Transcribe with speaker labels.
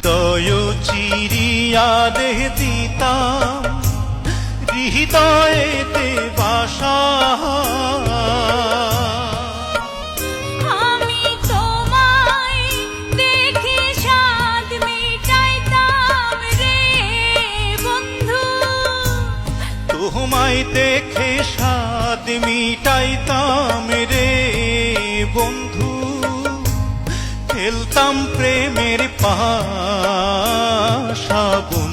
Speaker 1: হৃদয় চিরিয়া দেহ দিতাম হৃদয়েতে বাসা,
Speaker 2: আমি তোমায় দেখে স্বাদ মিটাইতাম রে বন্ধু,
Speaker 1: তোমায় দেখে স্বাদ মিটাইতাম রে বন্ধু। খেলতাম প্রেমের পাশা বন্ধু।